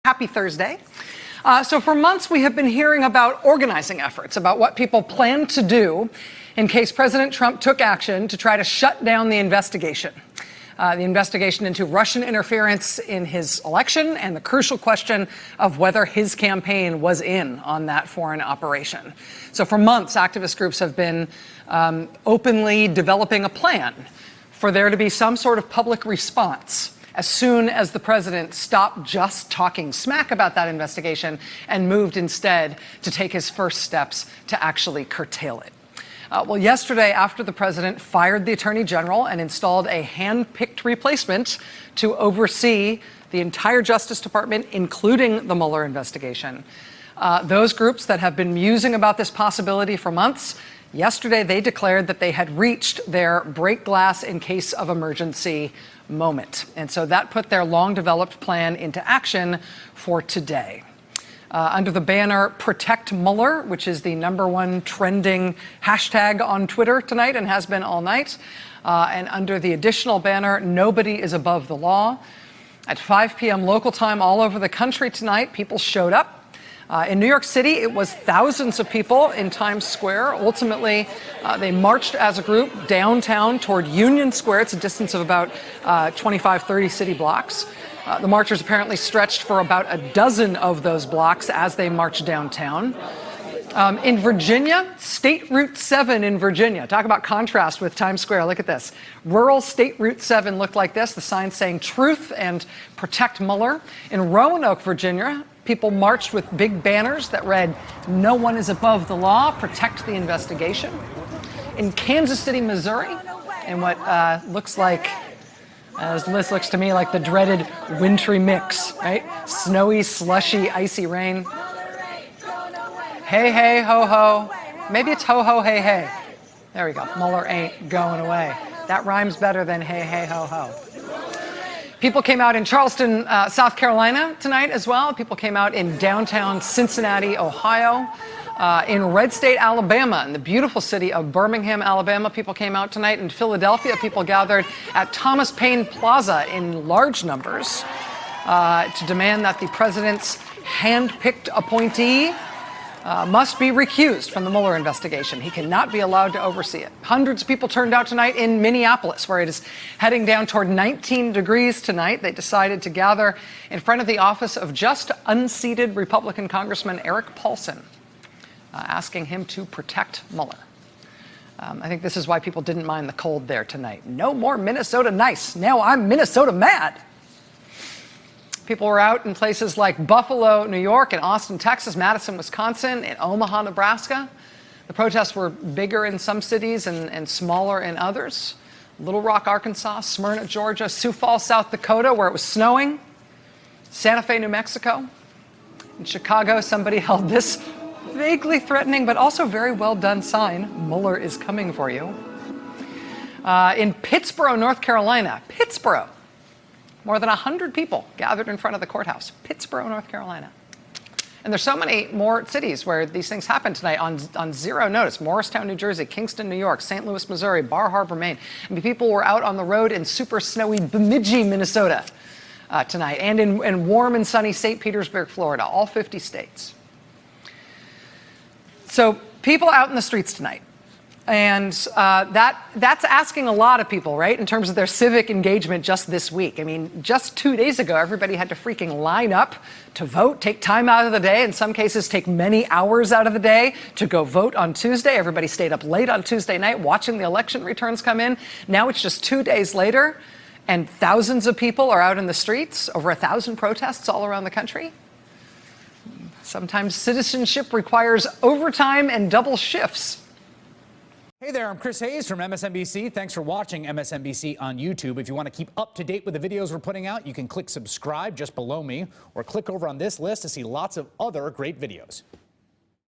Happy Thursday. So for months, we have been hearing about organizing efforts, about what people plan to do in case President Trump took action to try to shut down the investigation into Russian interference in his election and the crucial question of whether his campaign was in on that foreign operation. So for months, activist groups have been openly developing a plan for there to be some sort of public response as soon as the president stopped just talking smack about that investigation and moved instead to take his first steps to actually curtail it. Well, yesterday, after the president fired the attorney general and installed a hand-picked replacement to oversee the entire Justice Department, including the Mueller investigation, those groups that have been musing about this possibility for months, yesterday they declared that they had reached their break glass in case of emergency moment. And so that put their long-developed plan into action for today. Under the banner Protect Mueller, which is the #1 trending hashtag on Twitter tonight and has been all night, and under the additional banner Nobody is Above the Law. At 5 p.m. local time all over the country tonight, people showed up. In New York City, it was thousands of people in Times Square. Ultimately, they marched as a group downtown toward Union Square. It's a distance of about 25, 30 city blocks. The marchers apparently stretched for about a dozen of those blocks as they marched downtown. In Virginia, State Route 7 in Virginia. Talk about contrast with Times Square. Look at this. Rural State Route 7 looked like this, the sign saying Truth and Protect Mueller. In Roanoke, Virginia, people marched with big banners that read, No one is above the law, protect the investigation. In Kansas City, Missouri, in what looks like, this looks to me like the dreaded wintry mix, right? Snowy, slushy, icy rain. Hey, hey, ho, ho. Maybe it's ho, ho, hey, hey. There we go. Mueller ain't going away. That rhymes better than hey, hey, ho, ho. People came out in Charleston, South Carolina tonight as well. People came out in downtown Cincinnati, Ohio. In Red State, Alabama, in the beautiful city of Birmingham, Alabama, people came out tonight. In Philadelphia, people gathered at Thomas Paine Plaza in large numbers to demand that the president's hand-picked appointee must be recused from the Mueller investigation. He cannot be allowed to oversee it. Hundreds of people turned out tonight in Minneapolis, where it is heading down toward 19 degrees tonight. They decided to gather in front of the office of just unseated Republican Congressman Eric Paulson, asking him to protect Mueller. I think this is why people didn't mind the cold there tonight. No more Minnesota nice. Now I'm Minnesota mad. People were out in places like Buffalo, New York, and Austin, Texas, Madison, Wisconsin, and Omaha, Nebraska. The protests were bigger in some cities and smaller in others. Little Rock, Arkansas, Smyrna, Georgia, Sioux Falls, South Dakota, where it was snowing, Santa Fe, New Mexico. In Chicago, somebody held this vaguely threatening but also very well done sign, Mueller is coming for you. In Pittsboro, North Carolina, more than 100 people gathered in front of the courthouse. Pittsboro, North Carolina. And there's so many more cities where these things happen tonight on zero notice. Morristown, New Jersey, Kingston, New York, St. Louis, Missouri, Bar Harbor, Maine. I mean, people were out on the road in super snowy Bemidji, Minnesota tonight, and in warm and sunny St. Petersburg, Florida, all 50 states. So people out in the streets tonight. And that's asking a lot of people, right, in terms of their civic engagement just this week. I mean, just 2 days ago, everybody had to freaking line up to vote, take time out of the day, in some cases take many hours out of the day to go vote on Tuesday. Everybody stayed up late on Tuesday night watching the election returns come in. Now it's just 2 days later, and thousands of people are out in the streets, over 1,000 protests all around the country. Sometimes citizenship requires overtime and double shifts. Hey there, I'm Chris Hayes from MSNBC. Thanks for watching MSNBC on YouTube. If you want to keep up to date with the videos we're putting out, you can click subscribe just below me or click over on this list to see lots of other great videos.